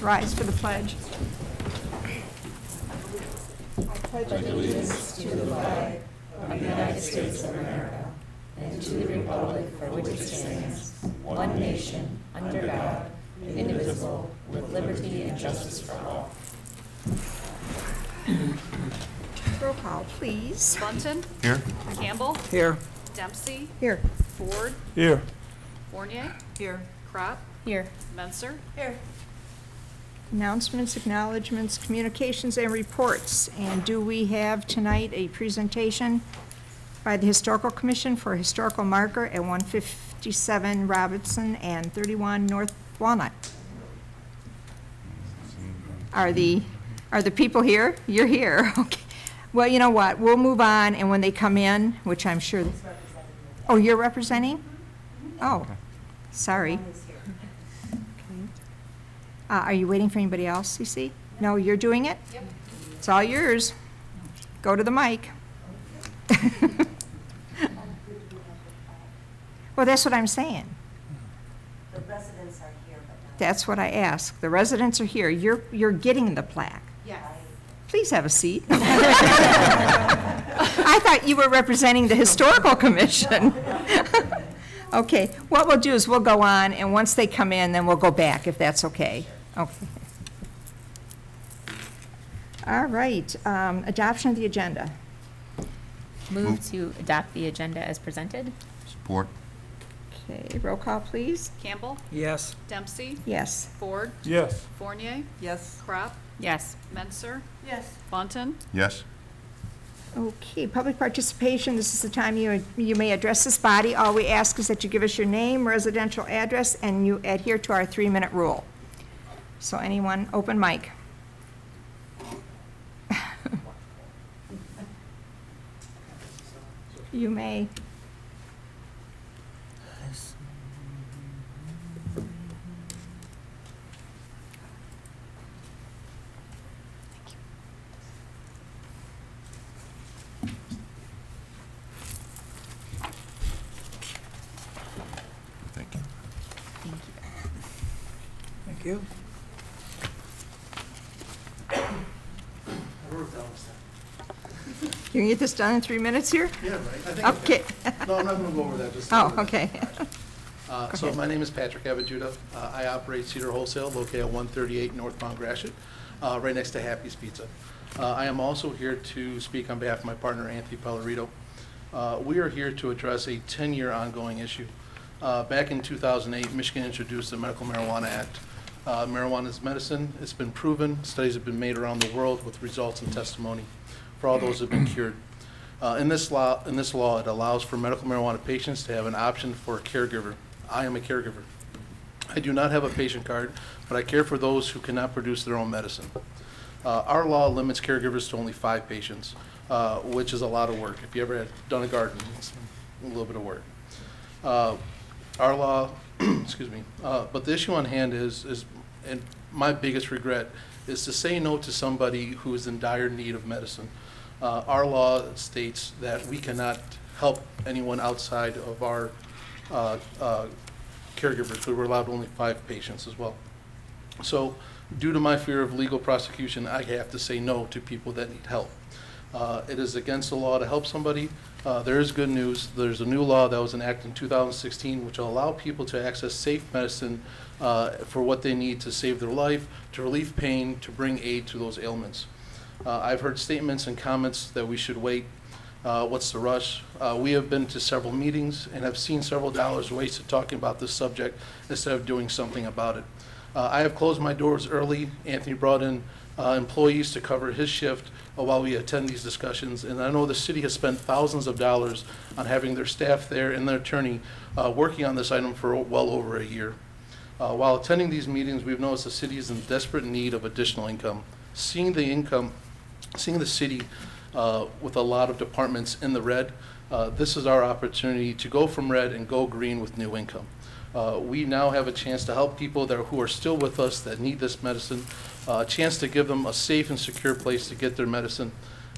rise for the pledge. pledge allegiance to the flag of the United States of America and to the republic for which it stands, one nation, under God, indivisible, with liberty and justice for all. Roll call, please. Bunton. Here. Campbell. Here. Dempsey. Here. Ford. Here. Fournier. Here. Crop. Here. Menser. Here. Announcements, acknowledgements, communications, and reports. And do we have tonight a presentation by the Historical Commission for a historical marker at 157 Robinson and 31 North Walnut? Are the people here? You're here, okay. Well, you know what, we'll move on, and when they come in, which I'm sure. Oh, you're representing? Oh, sorry. Are you waiting for anybody else, you see? No, you're doing it? Yep. It's all yours. Go to the mic. Well, that's what I'm saying. The residents are here, but not. That's what I asked. The residents are here. You're getting the plaque. Yes. Please have a seat. I thought you were representing the Historical Commission. Okay, what we'll do is we'll go on, and once they come in, then we'll go back, if that's okay. Okay. All right, adoption of the agenda. Move to adopt the agenda as presented. Support. Okay, roll call, please. Campbell. Yes. Dempsey. Yes. Ford. Yes. Fournier. Yes. Crop. Yes. Menser. Yes. Bunton. Yes. Okay, public participation, this is the time you may address this body. All we ask is that you give us your name, residential address, and you adhere to our 3-minute rule. So anyone, open mic. You may. Thank you. Thank you. You can get this done in 3 minutes here? Yeah, right. I think Okay. No, I'm not going to go over that. Just Oh, okay. So my name is Patrick Abajuda. I operate Cedar Wholesale, located at 138 Northbound Gratiot, right next to Happy's Pizza. I am also here to speak on behalf of my partner, Anthony Pellerito. We are here to address a 10-year ongoing issue. Back in 2008, Michigan introduced the Medical Marijuana Act. Marijuana is medicine. It's been proven. Studies have been made around the world with results and testimony for all those who have been cured. In this law, it allows for medical marijuana patients to have an option for a caregiver. I am a caregiver. I do not have a patient card, but I care for those who cannot produce their own medicine. Our law limits caregivers to only 5 patients, which is a lot of work. If you ever had done a garden, it's a little bit of work. Our law, excuse me, but the issue on hand is, and my biggest regret, is to say no to somebody who is in dire need of medicine. Our law states that we cannot help anyone outside of our caregivers. We were allowed only 5 patients as well. So due to my fear of legal prosecution, I have to say no to people that need help. It is against the law to help somebody. There is good news. There's a new law that was enacted in 2016 which will allow people to access safe medicine for what they need to save their life, to relieve pain, to bring aid to those ailments. I've heard statements and comments that we should wait. What's the rush? We have been to several meetings and have seen several dollars wasted talking about this subject instead of doing something about it. I have closed my doors early. Anthony brought in employees to cover his shift while we attend these discussions, and I know the city has spent thousands of dollars on having their staff there and their attorney working on this item for well over a year. While attending these meetings, we've noticed the city is in desperate need of additional income. Seeing the city with a lot of departments in the red, this is our opportunity to go from red and go green with new income. We now have a chance to help people who are still with us that need this medicine, a chance to give them a safe and secure place to get their medicine.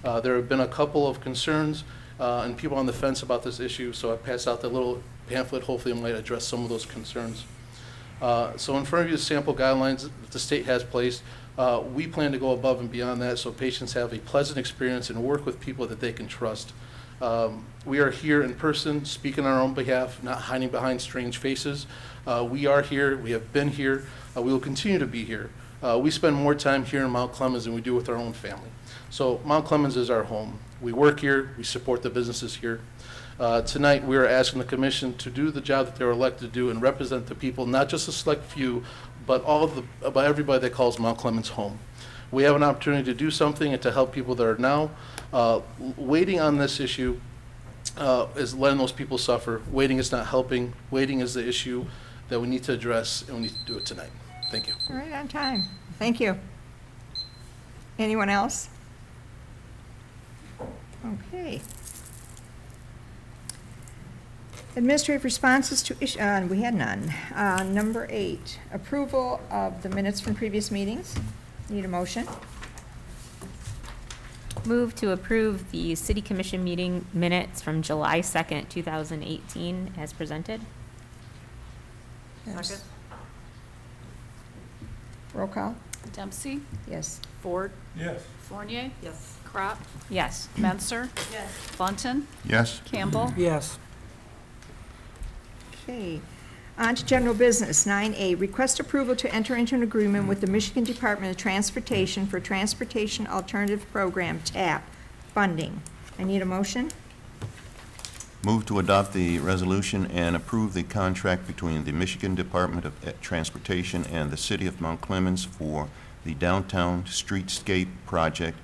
There have been a couple of concerns and people on the fence about this issue, so I passed out the little pamphlet. Hopefully it might address some of those concerns. So in front of you, the sample guidelines that the state has placed. We plan to go above and beyond that so patients have a pleasant experience and work with people that they can trust. We are here in person, speaking on our own behalf, not hiding behind strange faces. We are here, we have been here, we will continue to be here. We spend more time here in Mount Clemens than we do with our own family. So Mount Clemens is our home. We work here, we support the businesses here. Tonight, we are asking the commission to do the job that they were elected to do and represent the people, not just a select few, but by everybody that calls Mount Clemens home. We have an opportunity to do something and to help people that are now waiting on this issue is letting those people suffer. Waiting is not helping. Waiting is the issue that we need to address, and we need to do it tonight. Thank you. Right on time. Thank you. Anyone else? Okay. Administrative responses to issue, we had none. Number 8, approval of the minutes from previous meetings. Need a motion? Move to approve the city commission meeting minutes from July 2nd, 2018 as presented. Yes. Roll call? Dempsey, Yes. Ford, Yes. Fournier, Yes. Crop, Yes. Menser, Yes. Bunton, Yes. Campbell, Yes. Okay. On to general business. 9A, request approval to enter into an agreement with the Michigan Department of Transportation for Transportation Alternative Program, TAP, funding. I need a motion? Move to adopt the resolution and approve the contract between the Michigan Department of Transportation and the City of Mount Clemens for the Downtown Streetscape Project,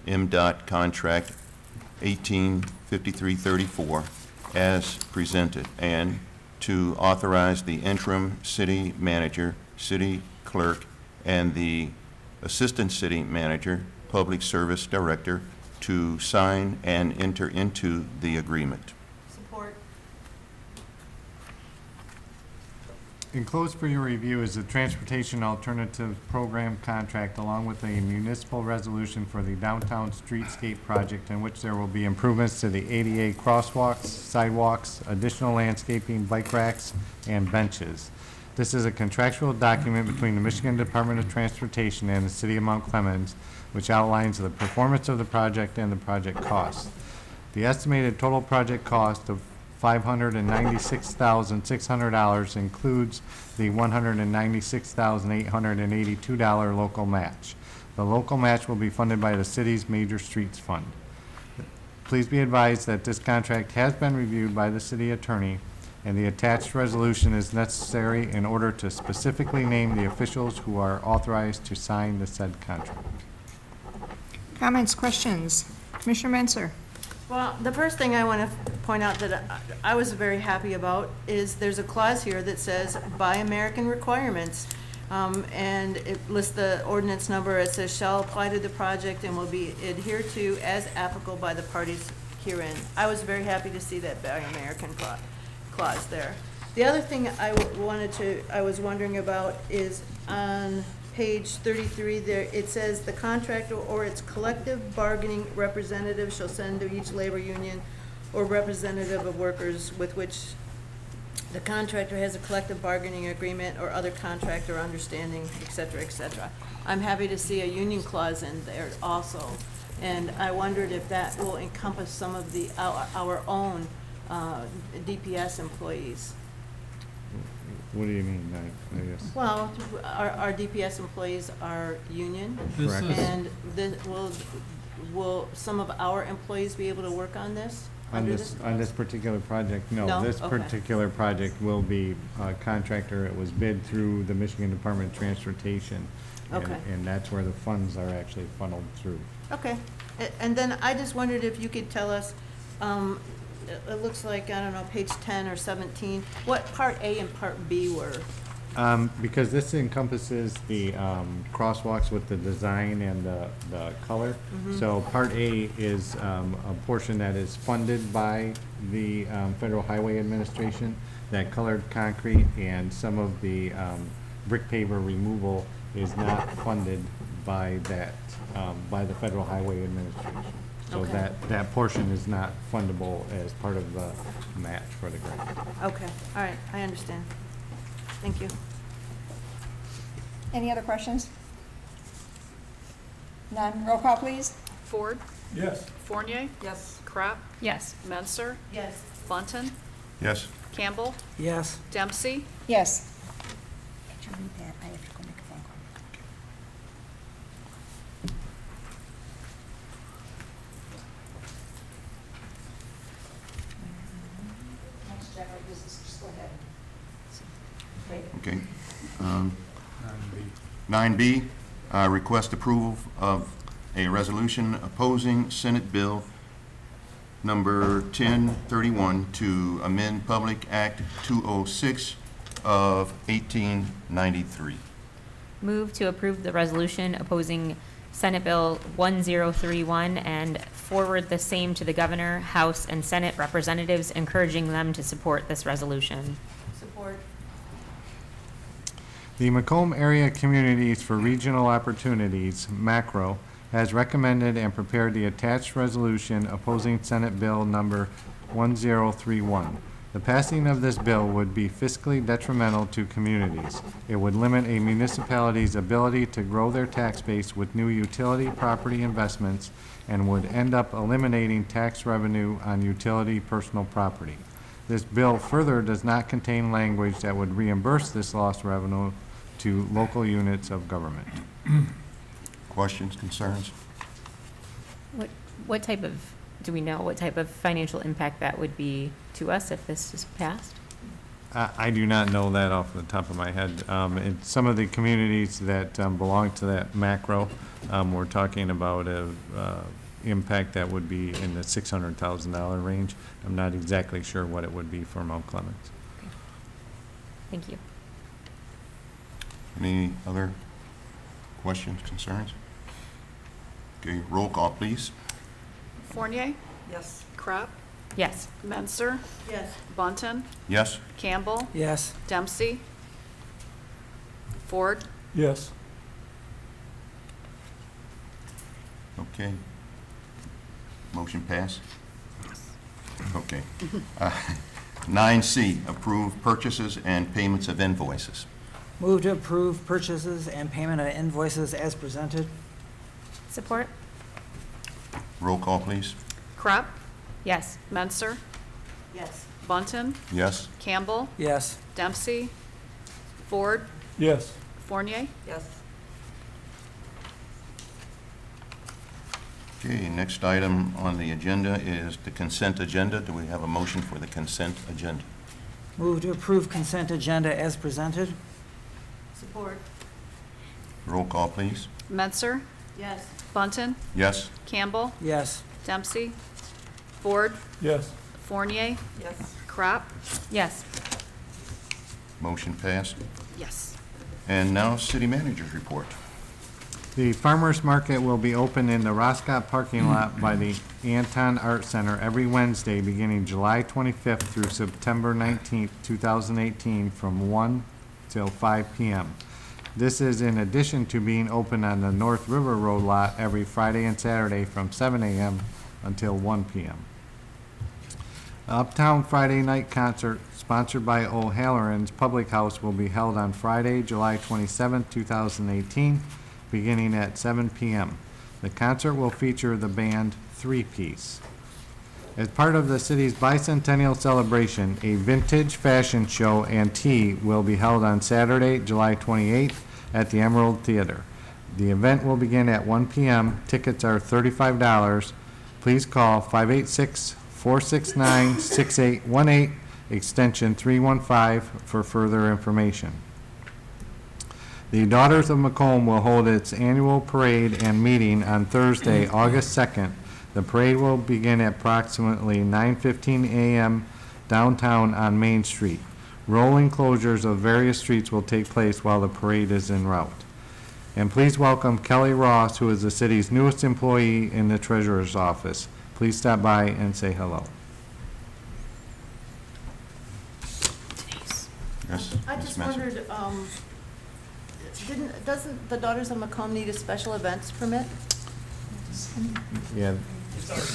MDOT Contract 185334, as presented, and to authorize the interim city manager, city clerk, and the assistant city manager, public service director, to sign and enter into the agreement. Support. Enclosed for your review is the Transportation Alternative Program contract along with a municipal resolution for the downtown streetscape project in which there will be improvements to the ADA crosswalks, sidewalks, additional landscaping, bike racks, and benches. This is a contractual document between the Michigan Department of Transportation and the City of Mount Clemens, which outlines the performance of the project and the project costs. The estimated total project cost of $596,600 includes the $196,882 local match. The local match will be funded by the city's Major Streets Fund. Please be advised that this contract has been reviewed by the city attorney, and the attached resolution is necessary in order to specifically name the officials who are authorized to sign the said contract. Comments, questions? Commissioner Menser? Well, the first thing I want to point out that I was very happy about is there's a clause here that says by American requirements. And it lists the ordinance number. It says shall apply to the project and will be adhered to as applicable by the parties herein. I was very happy to see that by American clause there. The other thing I was wondering about is on page 33 there, it says the contractor or its collective bargaining representative shall send to each labor union or representative of workers with which the contractor has a collective bargaining agreement or other contract or understanding, et cetera, et cetera. I'm happy to see a union clause in there also. And I wondered if that will encompass some of our own DPS employees. What do you mean, I guess? Well, our DPS employees are union, Correct. and will some of our employees be able to work on this? On this particular project, no. No? This Okay. particular project will be a contractor. It was bid through the Michigan Department of Transportation. Okay. And that's where the funds are actually funneled through. Okay, and then I just wondered if you could tell us, it looks like, I don't know, page 10 or 17, what Part A and Part B were? Because this encompasses the crosswalks with the design and the color. So Part A is a portion that is funded by the Federal Highway Administration, that colored concrete, and some of the brick paver removal is not funded by that, by the Federal Highway Administration. So Okay. that portion is not fundable as part of the match for the grant. Okay, all right, I understand. Thank you. Any other questions? None. Roll call, please. Ford, Yes. Fournier, Yes. Crap, Yes. Menser, Yes. Bunton, Yes. Campbell, Yes. Dempsey, Yes. Could you read that? I have to go make a phone call. Next general business, just go ahead. Okay. 9B, request approval of a resolution opposing Senate Bill number 1031 to amend Public Act 206 of 1893. Move to approve the resolution opposing Senate Bill 1031 and forward the same to the governor, House, and Senate representatives, encouraging them to support this resolution. Support. The Macomb Area Communities for Regional Opportunities, MACRO, has recommended and prepared the attached resolution opposing Senate Bill number 1031. The passing of this bill would be fiscally detrimental to communities. It would limit a municipality's ability to grow their tax base with new utility property investments and would end up eliminating tax revenue on utility personal property. This bill further does not contain language that would reimburse this lost revenue to local units of government. Questions, concerns? What type of, do we know what type of financial impact that would be to us if this is passed? I do not know that off the top of my head. In some of the communities that belong to that macro, we're talking about a impact that would be in the $600,000 range. I'm not exactly sure what it would be for Mount Clemens. Okay. Thank you. Any other questions, concerns? Okay, roll call, please. Fournier, Yes. Crap, Yes. Menser, Yes. Bunton, Yes? Campbell, Yes. Dempsey, Ford, Yes. Okay. Motion pass? Okay. 9C, approve purchases and payments of invoices. Move to approve purchases and payment of invoices as presented. Support? Roll call, please. Crap, Yes. Menser, Yes. Bunton, Yes? Campbell, Yes. Dempsey, Ford, Yes. Fournier, Yes. Okay, next item on the agenda is the consent agenda. Do we have a motion for the consent agenda? Move to approve consent agenda as presented. Support. Roll call, please. Menser, Yes. Bunton, Yes? Campbell, Yes. Dempsey, Ford, Yes. Fournier, Yes. Crap, Yes. Motion passed. yes. And now, city manager's report. The farmers market will be open in the Roscott parking lot by the Anton Art Center every Wednesday beginning July 25th through September 19th, 2018, from 1 till 5 p.m. This is in addition to being open on the North River Road lot every Friday and Saturday from 7 a.m. until 1 p.m. Uptown Friday Night Concert, sponsored by O'Halloran's Public House, will be held on Friday, July 27, 2018, beginning at 7 p.m. The concert will feature the band Three Piece. As part of the city's bicentennial celebration, a vintage fashion show and tea will be held on Saturday, July 28th at the Emerald Theater. The event will begin at 1 p.m. Tickets are $35. Please call 586-469-6818, extension 315 for further information. The Daughters of Macomb will hold its annual parade and meeting on Thursday, August 2nd. The parade will begin at approximately 9:15 a.m. downtown on Main Street. Rolling closures of various streets will take place while the parade is en route. And please welcome Kelly Ross, who is the city's newest employee in the treasurer's office. Please stop by and say hello. Yes, I Ms. just Messer. wondered, doesn't the Daughters of Macomb need a special events permit? Yeah,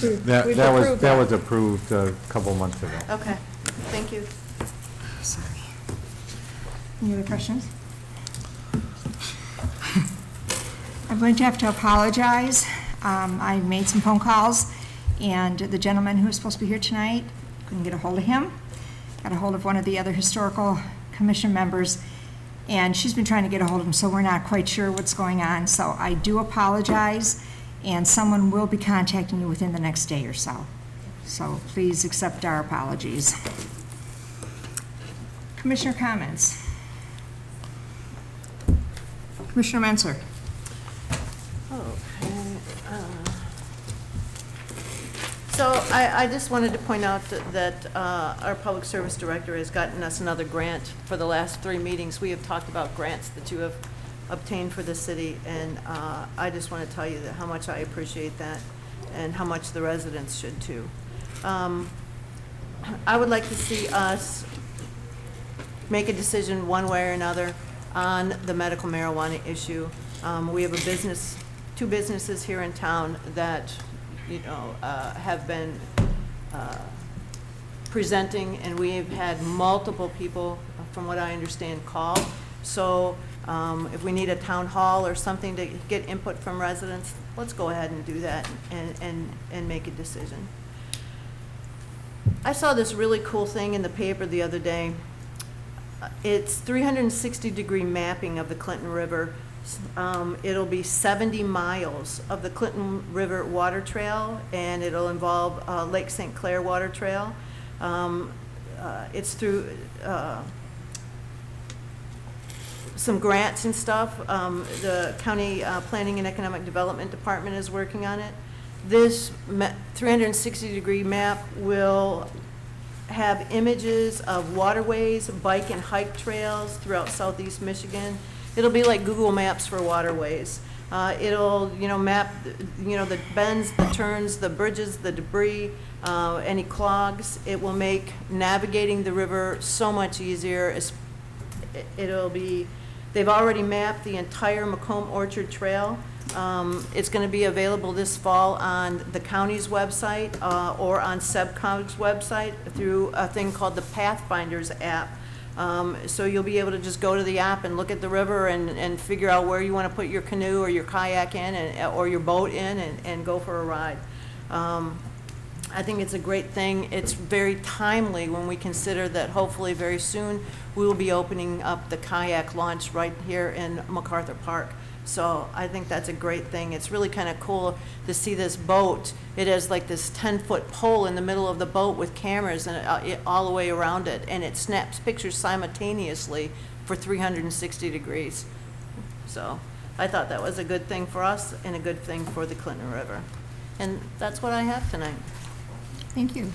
We've that approved that. was approved a couple months ago. Okay, thank you. Sorry. Any other questions? I'm going to have to apologize. I made some phone calls, and the gentleman who was supposed to be here tonight, couldn't get a hold of him. Got a hold of one of the other historical commission members, and she's been trying to get a hold of him, so we're not quite sure what's going on. So I do apologize, and someone will be contacting you within the next day or so. So please accept our apologies. Commissioner comments? Commissioner Menzer? So I just wanted to point out that our Public Service Director has gotten us another grant. For the last 3 meetings, we have talked about grants that you have obtained for the city, and I just want to tell you that how much I appreciate that and how much the residents should too. I would like to see us make a decision one way or another on the medical marijuana issue. We have two businesses here in town that have been presenting, and we have had multiple people, from what I understand, call. So if we need a town hall or something to get input from residents, let's go ahead and do that and make a decision. I saw this really cool thing in the paper the other day. It's 360-degree mapping of the Clinton River. It'll be 70 miles of the Clinton River Water Trail, and it'll involve Lake St. Clair Water Trail. It's through some grants and stuff. The County Planning and Economic Development Department is working on it. This 360-degree map will have images of waterways, bike and hike trails throughout southeast Michigan. It'll be like Google Maps for waterways. It'll, map, the bends, the turns, the bridges, the debris, any clogs. It will make navigating the river so much easier. They've already mapped the entire Macomb Orchard Trail. It's going to be available this fall on the county's website or on SEBCOG's website through a thing called the Pathfinders app. So you'll be able to just go to the app and look at the river and figure out where you want to put your canoe or your kayak in or your boat in and go for a ride. I think it's a great thing. It's very timely when we consider that hopefully very soon we will be opening up the kayak launch right here in MacArthur Park. So I think that's a great thing. It's really kind of cool to see this boat. It has like this 10-foot pole in the middle of the boat with cameras and all the way around it, and it snaps pictures simultaneously for 360 degrees. So I thought that was a good thing for us and a good thing for the Clinton River. And that's what I have tonight. Thank you.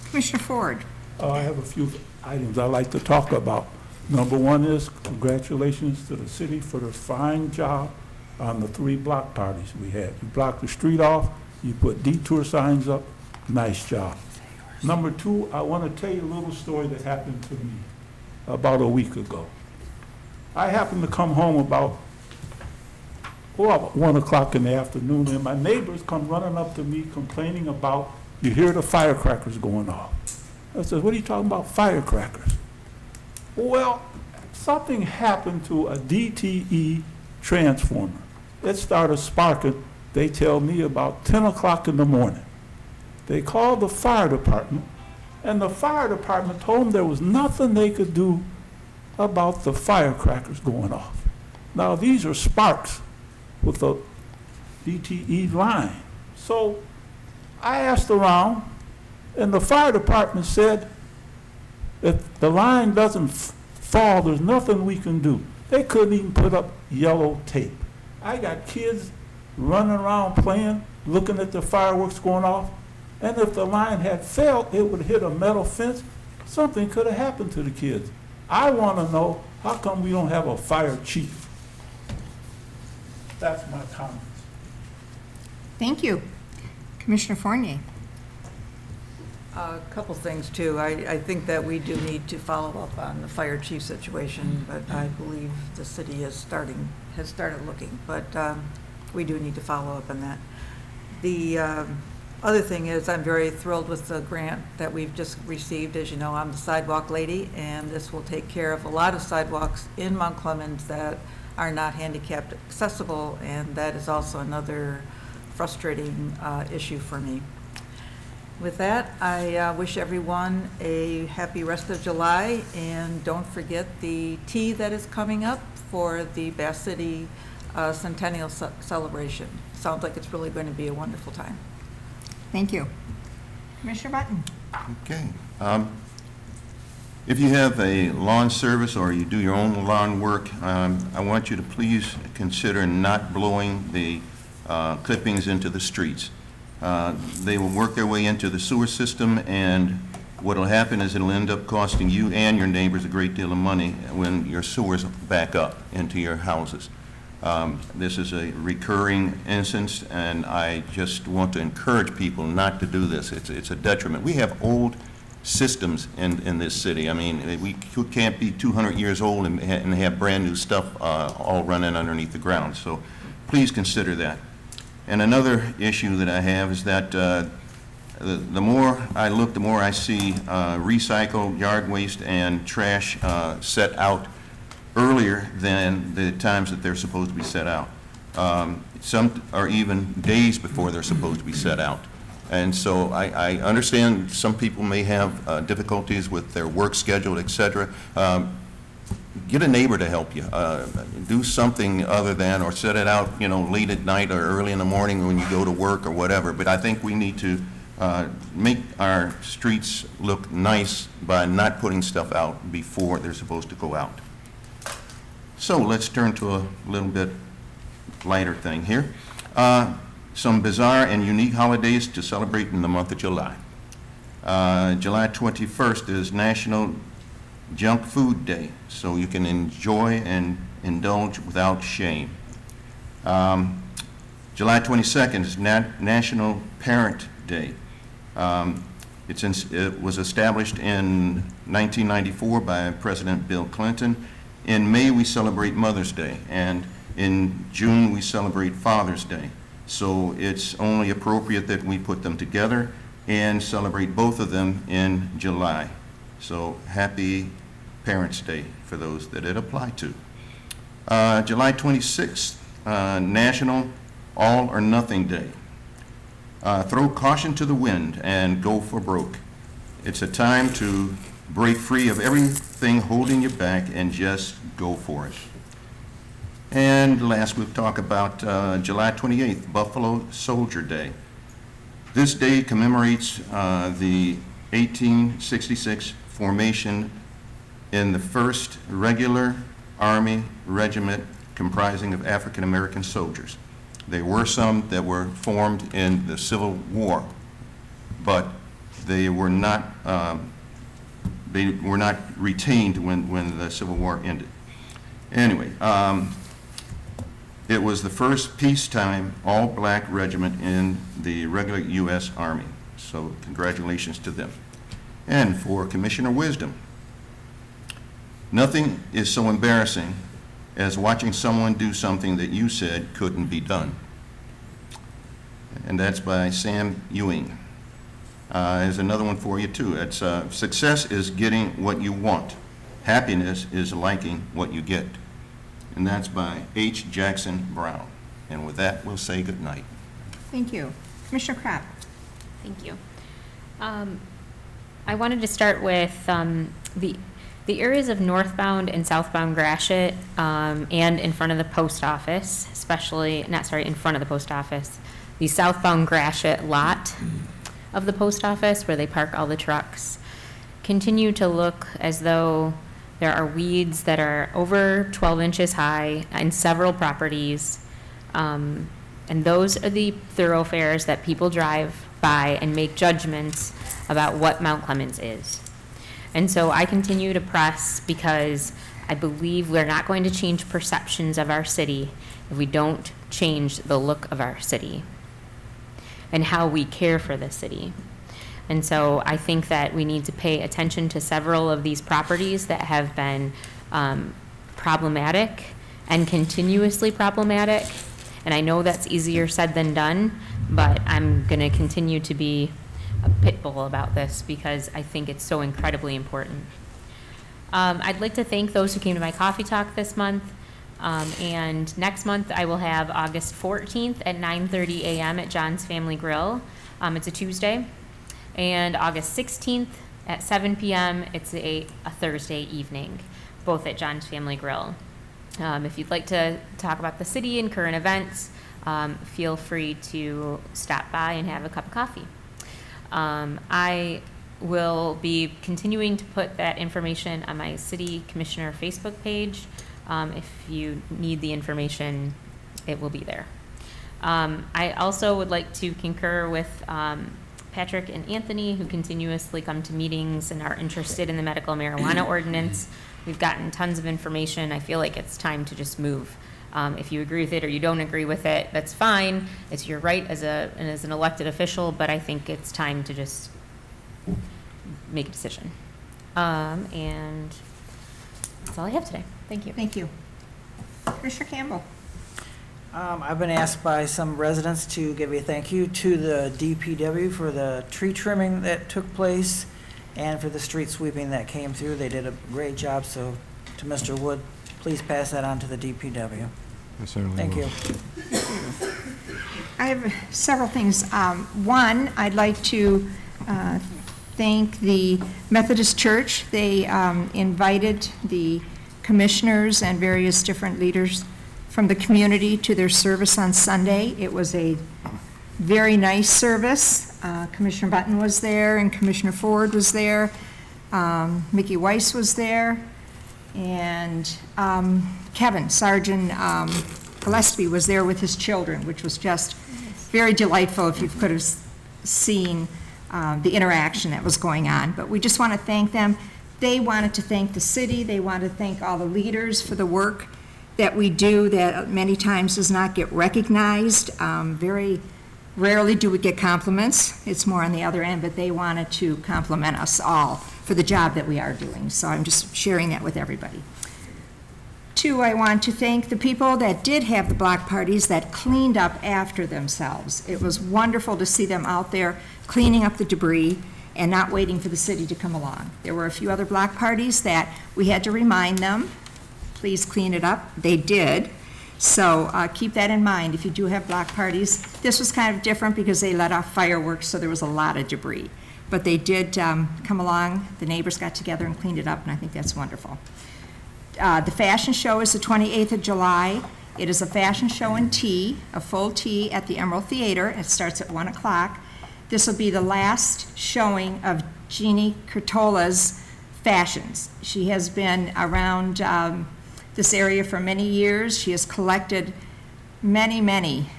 Commissioner Ford? I have a few items I'd like to talk about. Number one is congratulations to the city for the fine job on the 3 block parties we had. You blocked the street off, you put detour signs up, nice job. Number two, I want to tell you a little story that happened to me about a week ago. I happened to come home about 1 o'clock in the afternoon, and my neighbors come running up to me complaining about, you hear the firecrackers going off. I said, what are you talking about, firecrackers? Well, something happened to a DTE transformer. It started sparking, they tell me, about 10 o'clock in the morning. They called the fire department, and the fire department told them there was nothing they could do about the firecrackers going off. Now, these are sparks with a DTE line. So I asked around, and the fire department said, if the line doesn't fall, there's nothing we can do. They couldn't even put up yellow tape. I got kids running around playing, looking at the fireworks going off, and if the line had failed, it would hit a metal fence. Something could have happened to the kids. I want to know, how come we don't have a fire chief? That's my comments. Thank you. Commissioner Fournier? A couple things, too. I think that we do need to follow up on the fire chief situation, but I believe the city has started looking, but we do need to follow up on that. The other thing is, I'm very thrilled with the grant that we've just received. As you know, I'm the sidewalk lady, and this will take care of a lot of sidewalks in Mount Clemens that are not handicapped accessible, and that is also another frustrating issue for me. With that, I wish everyone a happy rest of July, and don't forget the tea that is coming up for the Bath City Centennial Celebration. Sounds like it's really going to be a wonderful time. Thank you. Commissioner Button? Okay. If you have a lawn service or you do your own lawn work, I want you to please consider not blowing the clippings into the streets. They will work their way into the sewer system, and what will happen is it'll end up costing you and your neighbors a great deal of money when your sewers back up into your houses. This is a recurring instance, and I just want to encourage people not to do this. It's a detriment. We have old systems in this city. I mean, we can't be 200 years old and have brand new stuff all running underneath the ground. So please consider that. And another issue that I have is that the more I look, the more I see recycled yard waste and trash set out earlier than the times that they're supposed to be set out. Some are even days before they're supposed to be set out. And so I understand some people may have difficulties with their work schedule, et cetera. Get a neighbor to help you. Do something other than, or set it out, you know, late at night or early in the morning when you go to work or whatever. But I think we need to make our streets look nice by not putting stuff out before they're supposed to go out. So let's turn to a little bit lighter thing here. Some bizarre and unique holidays to celebrate in the month of July. July 21st is National Junk Food Day, so you can enjoy and indulge without shame. July 22nd is National Parent Day. It was established in 1994 by President Bill Clinton. In May, we celebrate Mother's Day, and in June, we celebrate Father's Day. So it's only appropriate that we put them together and celebrate both of them in July. So happy Parents' Day for those that it applied to. July 26th, National All or Nothing Day. Throw caution to the wind and go for broke. It's a time to break free of everything holding you back and just go for it. And last, we'll talk about July 28th, Buffalo Soldier Day. This day commemorates the 1866 formation in the 1st Regular Army Regiment comprising of African American soldiers. There were some that were formed in the Civil War, but they were not retained when the Civil War ended. Anyway, it was the first peacetime all-black regiment in the regular U.S. Army. So congratulations to them. And for Commissioner Wisdom, nothing is so embarrassing as watching someone do something that you said couldn't be done. And that's by Sam Ewing. There's another one for you too. It's success is getting what you want. Happiness is liking what you get. And that's by H. Jackson Brown. And with that, we'll say good night. Thank you. Commissioner Krapp? Thank you. I wanted to start with the areas of northbound and southbound Gratiot and in front of the post office, in front of the post office, the southbound Gratiot lot of the post office where they park all the trucks continue to look as though there are weeds that are over 12 inches high in several properties. And those are the thoroughfares that people drive by and make judgments about what Mount Clemens is. And so I continue to press because I believe we're not going to change perceptions of our city if we don't change the look of our city and how we care for the city. And so I think that we need to pay attention to several of these properties that have been problematic and continuously problematic. And I know that's easier said than done, but I'm going to continue to be a pit bull about this because I think it's so incredibly important. I'd like to thank those who came to my coffee talk this month. And next month, I will have August 14th at 9:30 a.m. at John's Family Grill. It's a Tuesday. And August 16th at 7 p.m., it's a Thursday evening, both at John's Family Grill. If you'd like to talk about the city and current events, feel free to stop by and have a cup of coffee. I will be continuing to put that information on my city commissioner Facebook page. If you need the information, it will be there. I also would like to concur with Patrick and Anthony, who continuously come to meetings and are interested in the medical marijuana ordinance. We've gotten tons of information. I feel like it's time to just move. If you agree with it or you don't agree with it, that's fine. It's your right as an elected official, but I think it's time to just make a decision. And that's all I have today. Thank you. Thank you. Commissioner Campbell. I've been asked by some residents to give a thank you to the DPW for the tree trimming that took place and for the street sweeping that came through. They did a great job, so to Mr. Wood, please pass that on to the DPW. I certainly Thank will. you. I have several things. One, I'd like to thank the Methodist Church. They invited the commissioners and various different leaders from the community to their service on Sunday. It was a very nice service. Commissioner Button was there and Commissioner Ford was there. Mickey Weiss was there. And Kevin, Sergeant Gillespie was there with his children, which was just very delightful if you could have seen the interaction that was going on. But we just want to thank them. They wanted to thank the city. They wanted to thank all the leaders for the work that we do that many times does not get recognized. Very rarely do we get compliments. It's more on the other end, but they wanted to compliment us all for the job that we are doing. So I'm just sharing that with everybody. Two, I want to thank the people that did have the block parties that cleaned up after themselves. It was wonderful to see them out there cleaning up the debris and not waiting for the city to come along. There were a few other block parties that we had to remind them, please clean it up. They did. So keep that in mind if you do have block parties. This was kind of different because they let off fireworks, so there was a lot of debris. But they did come along, the neighbors got together and cleaned it up, and I think that's wonderful. The fashion show is the 28th of July. It is a fashion show in tea, a full tea at the Emerald Theater. It starts at 1 o'clock. This will be the last showing of Jeannie Curtola's fashions. She has been around this area for many years. She has collected many, many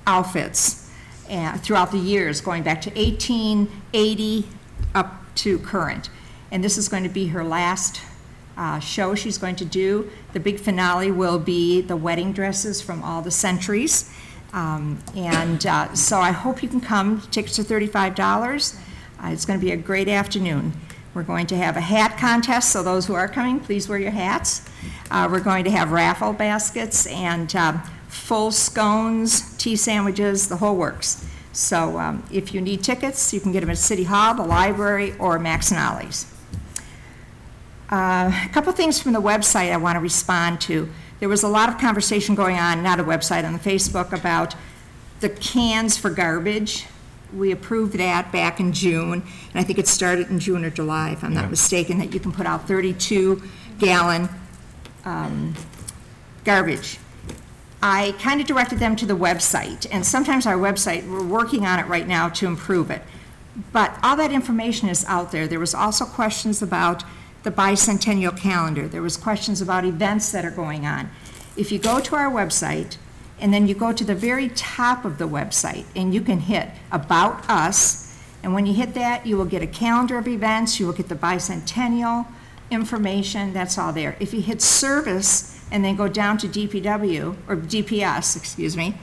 outfits throughout the years, going back to 1880 up to current. And this is going to be her last show she's going to do. The big finale will be the wedding dresses from all the centuries. So I hope you can come. Tickets are $35. It's going to be a great afternoon. We're going to have a hat contest, so those who are coming, please wear your hats. We're going to have raffle baskets and full scones, tea sandwiches, the whole works. So if you need tickets, you can get them at City Hall, the library, or Max and Ollie's. A couple things from the website I want to respond to. There was a lot of conversation going on, not a website, on the Facebook about the cans for garbage. We approved that back in June, and I think it started in June or July, if I'm not mistaken, that you can put out 32-gallon garbage. I kind of directed them to the website, and sometimes our website, we're working on it right now to improve it. But all that information is out there. There was also questions about the bicentennial calendar. There was questions about events that are going on. If you go to our website, and then you go to the very top of the website, and you can hit About Us, and when you hit that, you will get a calendar of events, you will get the bicentennial information, that's all there. If you hit Service, and then go down to DPW, or DPS, excuse me,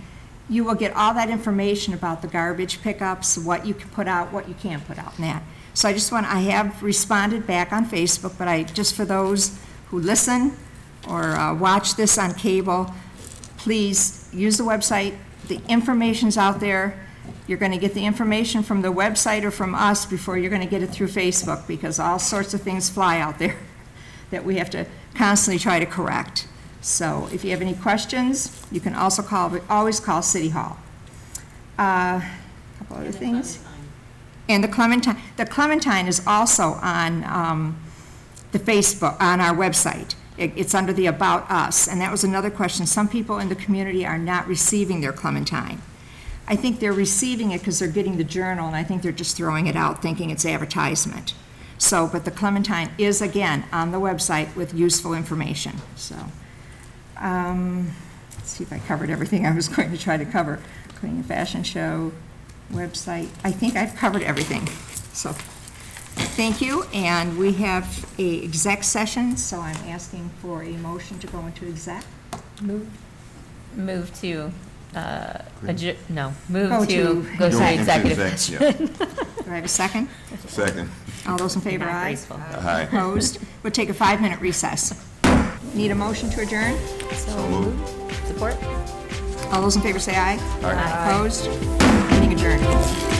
you will get all that information about the garbage pickups, what you can put out, what you can't put out, and that. So I have responded back on Facebook, but just for those who listen or watch this on cable, please use the website. The information's out there. You're going to get the information from the website or from us before you're going to get it through Facebook, because all sorts of things fly out there that we have to constantly try to correct. So if you have any questions, you can also always call City Hall. A couple other things. And the Clementine is also on the Facebook, on our website. It's under the About Us, and that was another question. Some people in the community are not receiving their Clementine. I think they're receiving it because they're getting the journal, and I think they're just throwing it out thinking it's advertisement. So, but the Clementine is, again, on the website with useful information, so. Let's see if I covered everything I was going to try to cover. Cleaning fashion show, website, I think I've covered everything, so. Thank you, and we have a exec session, so I'm asking for a motion to go into exec. Move to, Go move to- to go Go to into executive exec, session. Do I have a second? Second. All those in favor, Not aye. graceful. Aye. Opposed? We'll take a 5-minute recess. Need a motion to adjourn? So moved. Support? All those in favor say aye. Aye. Opposed? Meeting adjourned.